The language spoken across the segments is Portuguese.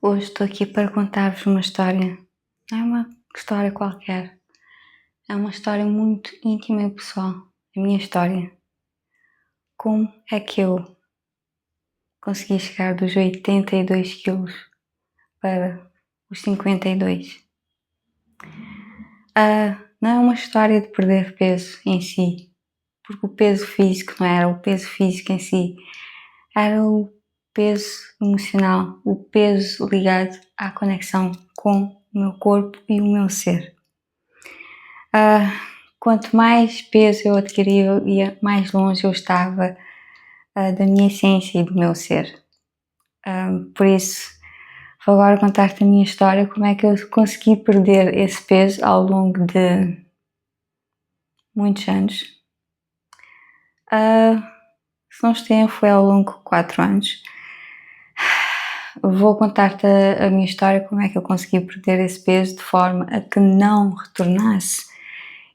Hoje estou aqui para contar-vos uma história. Não é uma história qualquer. É uma história muito íntima e pessoal. A minha história. Como é que eu consegui chegar dos 82 quilos para os 52? Não é uma história de perder peso em si, porque o peso físico não era o peso físico em si, era o peso emocional, o peso ligado à conexão com o meu corpo e o meu ser. Quanto mais peso eu adquiria, mais longe eu estava da minha essência e do meu ser. Por isso, vou agora contar-te a minha história, como é que eu consegui perder esse peso ao longo de muitos anos. Se não estou em, foi ao longo de 4 anos. Vou contar-te a minha história, como é que eu consegui perder esse peso de forma a que não retornasse.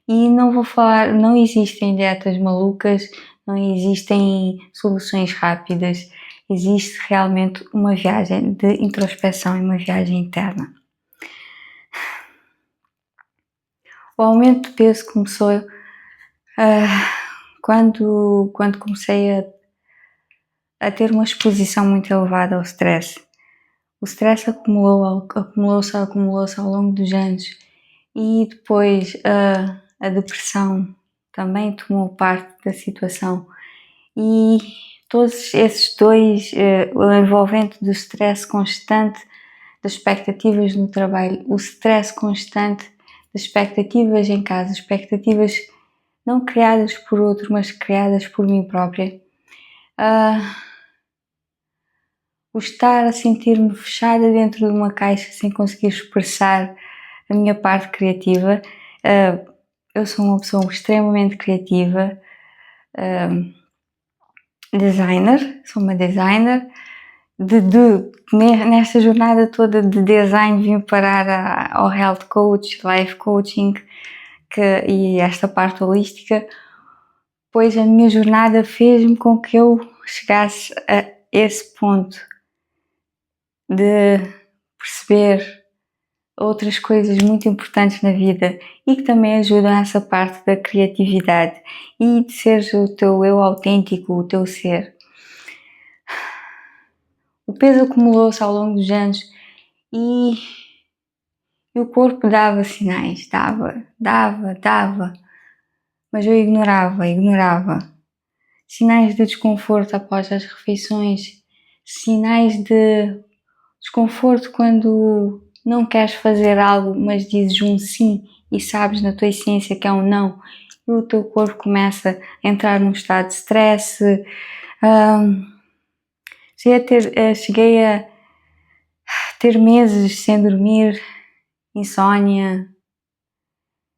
E não vou falar, não existem dietas malucas, não existem soluções rápidas, existe realmente uma viagem de introspeção e uma viagem interna. O aumento de peso começou quando comecei a ter uma exposição muito elevada ao stress. O stress acumulou-se ao longo dos anos e depois a depressão também tomou parte da situação e todos esses dois, o envolvente do stress constante, das expectativas no trabalho, o stress constante das expectativas em casa, expectativas não criadas por outro, mas criadas por mim própria. O estar a sentir-me fechada dentro de uma caixa sem conseguir expressar a minha parte criativa. Eu sou uma pessoa extremamente criativa, sou uma designer. Nesta jornada toda de design vim parar ao health coach, life coaching e esta parte holística, pois a minha jornada fez-me com que eu chegasse a esse ponto de perceber outras coisas muito importantes na vida e que também ajudam essa parte da criatividade e de seres o teu eu autêntico, o teu ser. O peso acumulou-se ao longo dos anos e o corpo dava sinais, dava, mas eu ignorava. Sinais de desconforto após as refeições, sinais de desconforto quando não queres fazer algo, mas dizes um sim e sabes na tua essência que é um não, e o teu corpo começa a entrar num estado de stress. Cheguei a ter meses sem dormir, insónia.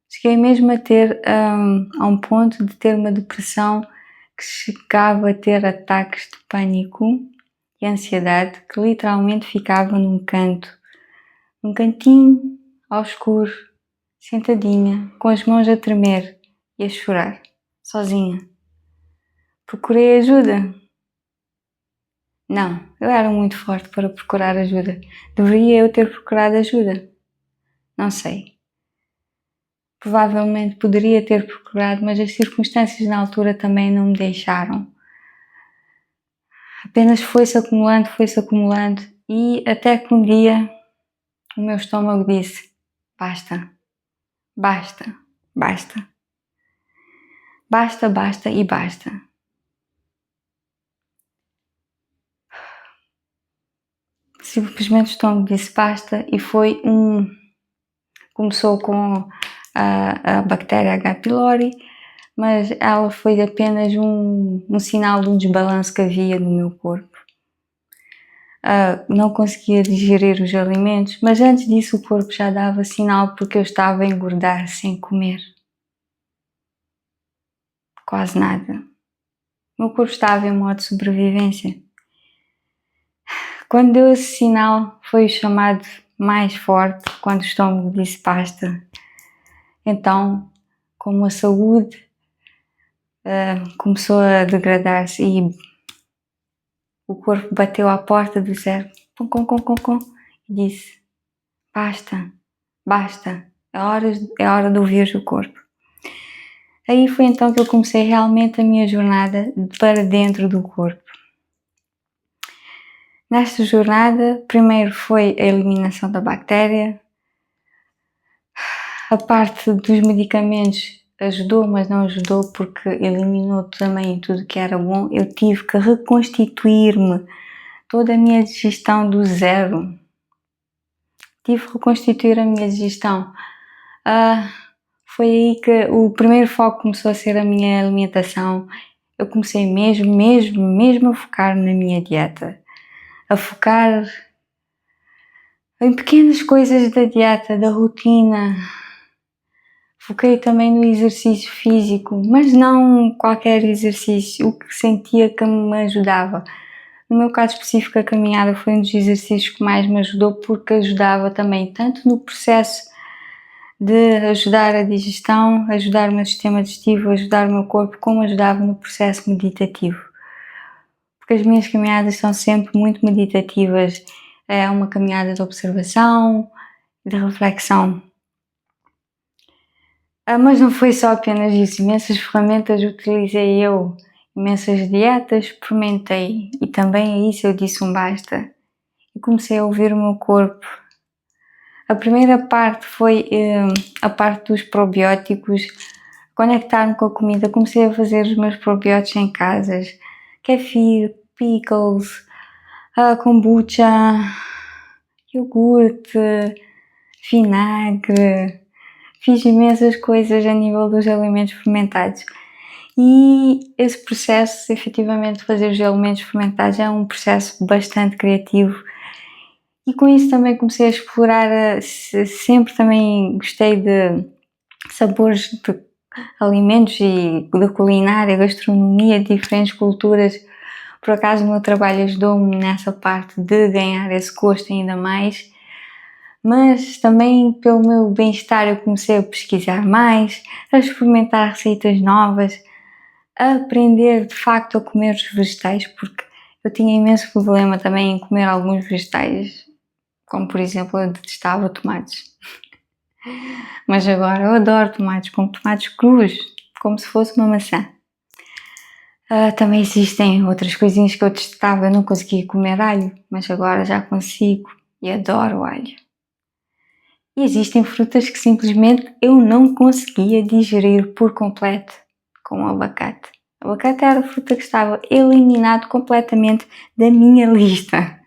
Cheguei mesmo a ter a um ponto de ter uma depressão que chegava a ter ataques de pânico e ansiedade, que literalmente ficava num cantinho, ao escuro, sentadinha, com as mãos a tremer e a chorar, sozinha. Procurei ajuda. Não, eu era muito forte para procurar ajuda. Deveria eu ter procurado ajuda? Não sei. Provavelmente poderia ter procurado, mas as circunstâncias na altura também não me deixaram. Apenas foi-se acumulando e até que um dia o meu estômago disse: basta, basta, basta, basta, basta e basta. Simplesmente o estômago disse basta e começou com a bactéria H. pylori, mas ela foi apenas um sinal de um desbalanço que havia no meu corpo. Não conseguia digerir os alimentos, mas antes disso o corpo já dava sinal porque eu estava a engordar sem comer. Quase nada. O meu corpo estava em modo de sobrevivência. Quando deu esse sinal, foi o chamado mais forte, quando o estômago disse basta. Então, como a saúde começou a degradar-se e o corpo bateu à porta do cérebro, Disse: basta, basta, é hora de ouvir o corpo. Aí foi então que eu comecei realmente a minha jornada para dentro do corpo. Nesta jornada, primeiro foi a eliminação da bactéria. A parte dos medicamentos ajudou, mas não ajudou porque eliminou também tudo que era bom. Eu tive que reconstituir-me, toda a minha digestão do zero. Tive que reconstituir a minha digestão. Foi aí que o primeiro foco começou a ser a minha alimentação. Eu comecei mesmo a focar na minha dieta. A focar em pequenas coisas da dieta, da rotina. Foquei também no exercício físico, mas não qualquer exercício, o que sentia que me ajudava. No meu caso específico, a caminhada foi um dos exercícios que mais me ajudou, porque ajudava também tanto no processo de ajudar a digestão, ajudar o meu sistema digestivo, ajudar o meu corpo, como ajudava no processo meditativo. Porque as minhas caminhadas são sempre muito meditativas. É uma caminhada de observação, de reflexão. Mas não foi só apenas isso, imensas ferramentas utilizei eu, imensas dietas experimentei, e também a isso eu disse um basta. E comecei a ouvir o meu corpo. A primeira parte foi a parte dos probióticos, conectar-me com a comida. Comecei a fazer os meus probióticos em casas, kefir, pickles, kombucha, iogurte, vinagre. Fiz imensas coisas a nível dos alimentos fermentados. E esse processo, efetivamente, de fazer os alimentos fermentados é um processo bastante criativo. E com isso também comecei a explorar, sempre também gostei de sabores de alimentos e da culinária, gastronomia de diferentes culturas. Por acaso o meu trabalho ajudou-me nessa parte de ganhar esse gosto ainda mais. Mas também pelo meu bem-estar eu comecei a pesquisar mais, a experimentar receitas novas, a aprender de facto a comer os vegetais, porque eu tinha imenso problema também em comer alguns vegetais, como por exemplo eu detestava tomates. Mas agora eu adoro tomates, como tomates crus, como se fosse uma maçã. Também existem outras coisinhas que eu detestava, eu não conseguia comer alho, mas agora já consigo e adoro alho. E existem frutas que simplesmente eu não conseguia digerir por completo, como o abacate. O abacate era a fruta que estava eliminado completamente da minha lista.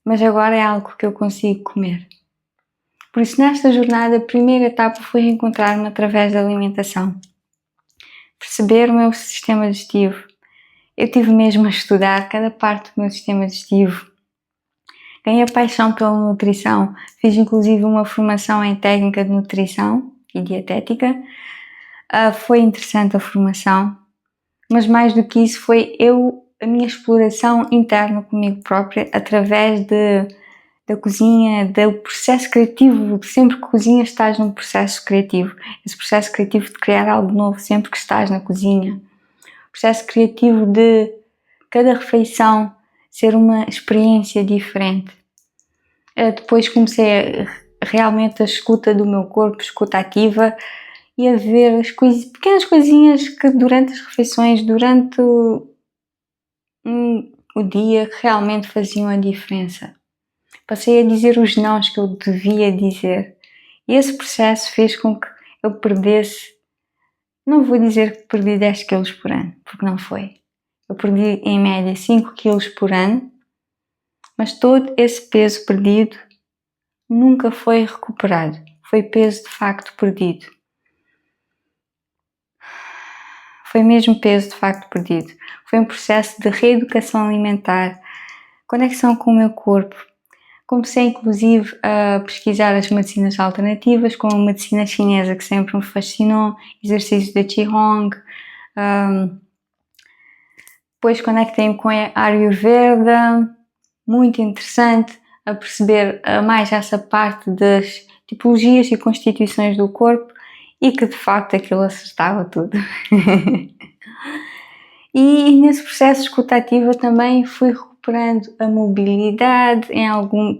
Mas agora é algo que eu consigo comer. Por isso, nesta jornada, a primeira etapa foi encontrar-me através da alimentação. Perceber o meu sistema digestivo. Eu tive mesmo a estudar cada parte do meu sistema digestivo. Ganhei a paixão pela nutrição, fiz inclusive uma formação em técnica de nutrição e dietética. Foi interessante a formação, mas mais do que isso foi a minha exploração interna comigo própria através da cozinha, do processo criativo. Sempre que cozinhas estás num processo criativo, esse processo criativo de criar algo novo sempre que estás na cozinha. O processo criativo de cada refeição ser uma experiência diferente. Depois comecei realmente a escuta do meu corpo, escuta ativa, e a ver as pequenas coisinhas que durante as refeições, durante o dia, realmente faziam a diferença. Passei a dizer os nãos que eu devia dizer. E esse processo fez com que eu perdesse, não vou dizer que perdi 10 kg por ano, porque não foi. Eu perdi em média 5 kg por ano, mas todo esse peso perdido nunca foi recuperado. Foi peso de facto perdido. Foi mesmo peso de facto perdido. Foi um processo de reeducação alimentar, conexão com o meu corpo. Comecei inclusive a pesquisar as medicinas alternativas, como a medicina chinesa, que sempre me fascinou, exercícios de Qigong. Depois conectei-me com a Ayurveda, muito interessante, a perceber mais essa parte das tipologias e constituições do corpo, e que de facto aquilo acertava tudo. E nesse processo escutativa também fui recuperando a mobilidade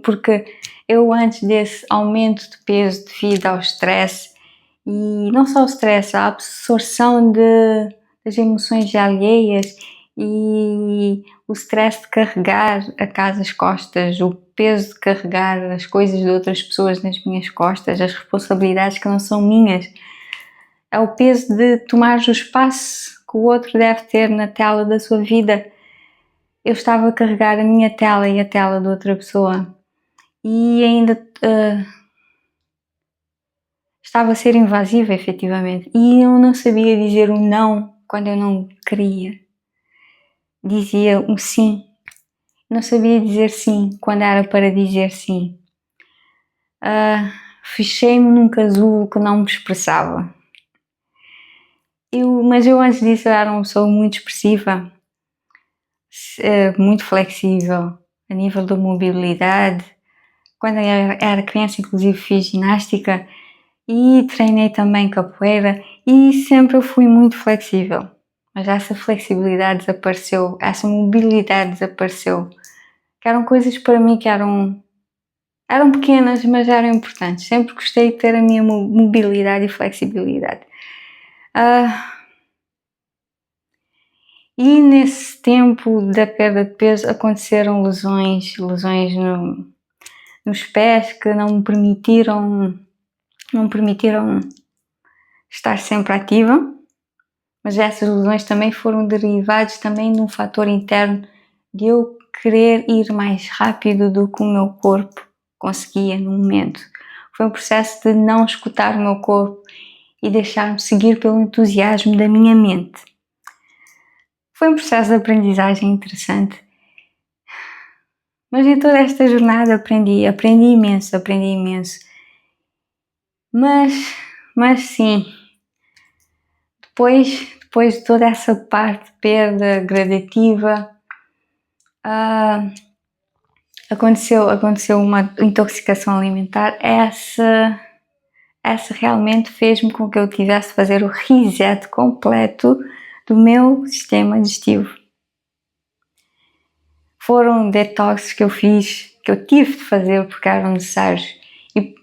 porque eu antes desse aumento de peso devido ao stress, e não só o stress, a absorção das emoções alheias e o stress de carregar a casa às costas, o peso de carregar as coisas de outras pessoas nas minhas costas, as responsabilidades que não são minhas, é o peso de tomar o espaço que o outro deve ter na tela da sua vida. Eu estava a carregar a minha tela e a tela de outra pessoa e ainda estava a ser invasiva, efetivamente, e eu não sabia dizer um não quando eu não queria. Dizia um sim. Não sabia dizer sim quando era para dizer sim. Fechei-me num casulo que não me expressava. Mas eu antes disso era uma pessoa muito expressiva, muito flexível a nível da mobilidade. Quando eu era criança, inclusive, fiz ginástica e treinei também capoeira e sempre eu fui muito flexível. Mas essa flexibilidade desapareceu, essa mobilidade desapareceu. Que eram coisas para mim que eram pequenas, mas eram importantes. Sempre gostei de ter a minha mobilidade e flexibilidade. E nesse tempo da perda de peso aconteceram lesões nos pés que não me permitiram estar sempre ativa, mas essas lesões também foram derivadas também de um fator interno de eu querer ir mais rápido do que o meu corpo conseguia no momento. Foi um processo de não escutar o meu corpo e deixar-me seguir pelo entusiasmo da minha mente. Foi um processo de aprendizagem interessante. Mas em toda esta jornada aprendi imenso. Mas sim, depois de toda essa parte de perda gradativa, aconteceu uma intoxicação alimentar. Essa realmente fez-me com que eu tivesse de fazer o reset completo do meu sistema digestivo. Foram detoxes que eu fiz, que eu tive de fazer porque eram necessários. E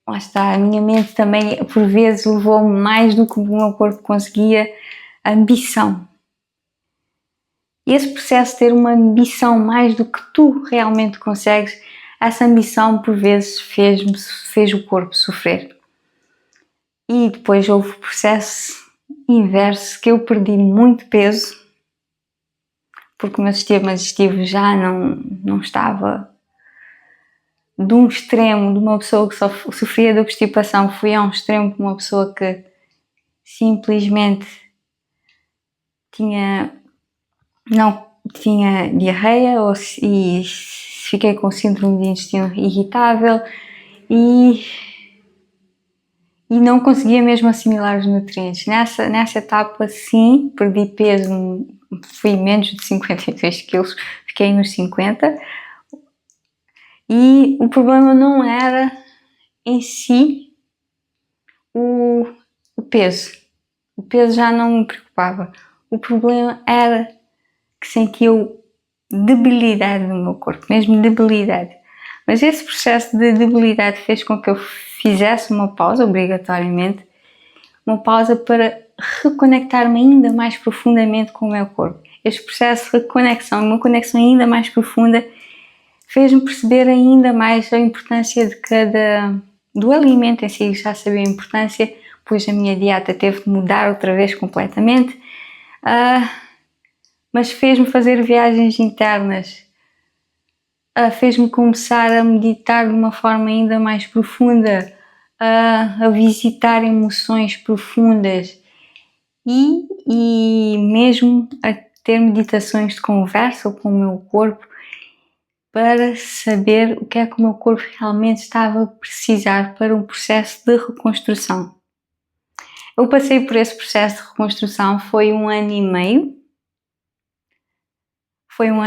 lá está, a minha mente também por vezes levou-me mais do que o meu corpo conseguia, a ambição. E esse processo de ter uma ambição mais do que tu realmente consegues, essa ambição por vezes fez o corpo sofrer. E depois houve o processo inverso, que eu perdi muito peso, porque o meu sistema digestivo já não estava de um extremo, de uma pessoa que sofria de obstipação, fui a um extremo de uma pessoa que simplesmente não tinha diarreia e fiquei com síndrome de intestino irritável e não conseguia mesmo assimilar os nutrientes. Nessa etapa, sim, perdi peso, fui menos de 52 quilos, fiquei nos 50. E o problema não era em si o peso. O peso já não me preocupava. O problema era que sentia debilidade no meu corpo, mesmo debilidade. Mas esse processo de debilidade fez com que eu fizesse uma pausa, obrigatoriamente, uma pausa para reconectar-me ainda mais profundamente com o meu corpo. Este processo de reconexão, uma conexão ainda mais profunda, fez-me perceber ainda mais a importância do alimento em si. Já sabia a importância, pois a minha dieta teve de mudar outra vez completamente, mas fez-me fazer viagens internas, fez-me começar a meditar de uma forma ainda mais profunda, a visitar emoções profundas e mesmo a ter meditações de conversa com o meu corpo para saber o que é que o meu corpo realmente estava a precisar para um processo de reconstrução. Eu passei por esse processo de reconstrução, foi 1 ano e meio. Um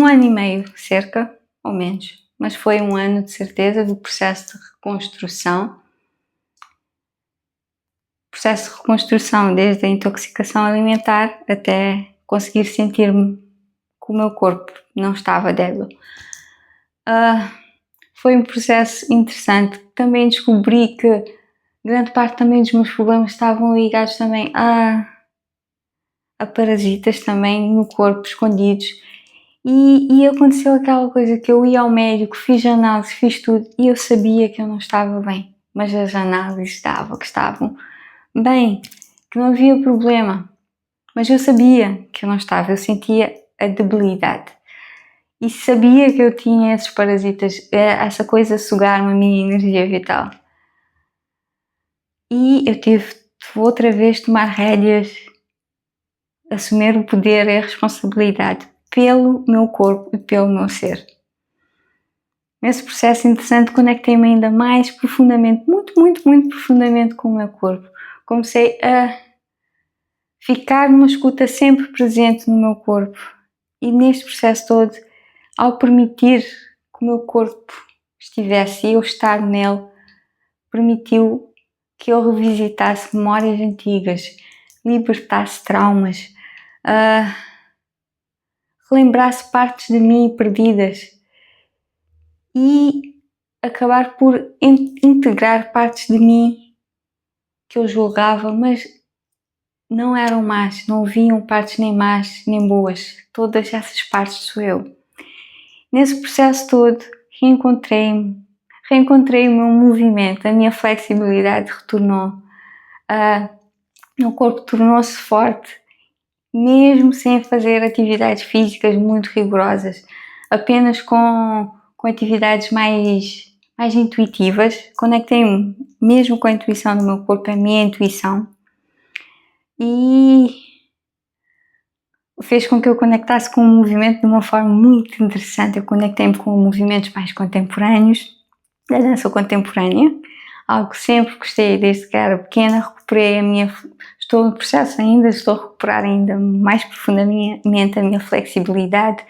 ano e meio, cerca, ou menos. Mas foi 1 ano de certeza do processo de reconstrução. Processo de reconstrução desde a intoxicação alimentar até conseguir sentir-me que o meu corpo não estava débil. Foi um processo interessante. Também descobri que grande parte também dos meus problemas estavam ligados também a parasitas também no corpo, escondidos. E aconteceu aquela coisa que eu ia ao médico, fiz análise, fiz tudo e eu sabia que eu não estava bem. Mas as análises davam que estavam bem, que não havia problema. Mas eu sabia que eu não estava, eu sentia a debilidade. E sabia que eu tinha esses parasitas, essa coisa a sugar-me a minha energia vital. E eu tive outra vez de tomar rédeas, assumir o poder e a responsabilidade pelo meu corpo e pelo meu ser. Nesse processo interessante conectei-me ainda mais profundamente, muito, muito, muito profundamente com o meu corpo. Comecei a ficar numa escuta sempre presente no meu corpo. E neste processo todo, ao permitir que o meu corpo estivesse e eu estar nele, permitiu que eu revisitasse memórias antigas, libertasse traumas, relembrasse partes de mim perdidas e acabar por integrar partes de mim que eu julgava, mas não eram más, não haviam partes nem más nem boas, todas essas partes sou eu. Nesse processo todo, reencontrei-me, reencontrei o meu movimento, a minha flexibilidade retornou, o meu corpo tornou-se forte, mesmo sem fazer atividades físicas muito rigorosas, apenas com atividades mais intuitivas. Conectei-me mesmo com a intuição do meu corpo, a minha intuição, e fez com que eu conectasse com o movimento de uma forma muito interessante. Eu conectei-me com movimentos mais contemporâneos, da dança contemporânea, algo que sempre gostei desde que era pequena. Recuperei estou no processo ainda, estou a recuperar ainda mais profundamente a minha flexibilidade.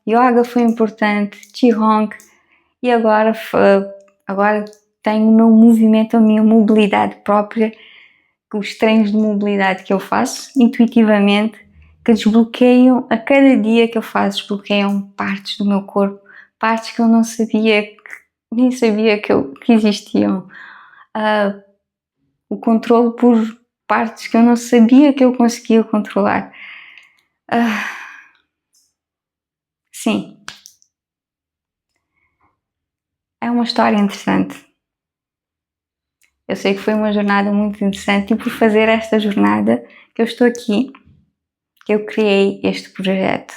Yoga foi importante, Qigong, e agora tenho o meu movimento, a minha mobilidade própria, os treinos de mobilidade que eu faço intuitivamente, que desbloqueiam, a cada dia que eu faço, desbloqueiam partes do meu corpo, partes que eu não sabia, nem sabia que existiam. O controle por partes que eu não sabia que eu conseguia controlar. Sim. É uma história interessante. Eu sei que foi uma jornada muito interessante e por fazer esta jornada que eu estou aqui, que eu criei este projeto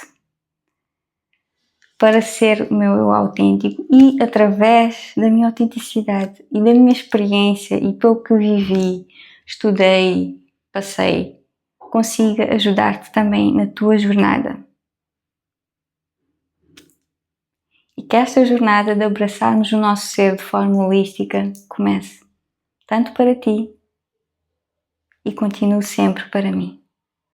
para ser o meu eu autêntico e através da minha autenticidade e da minha experiência e pelo que vivi, estudei, passei, consiga ajudar-te também na tua jornada. E que esta jornada de abraçarmos o nosso ser de forma holística comece, tanto para ti e continue sempre para mim.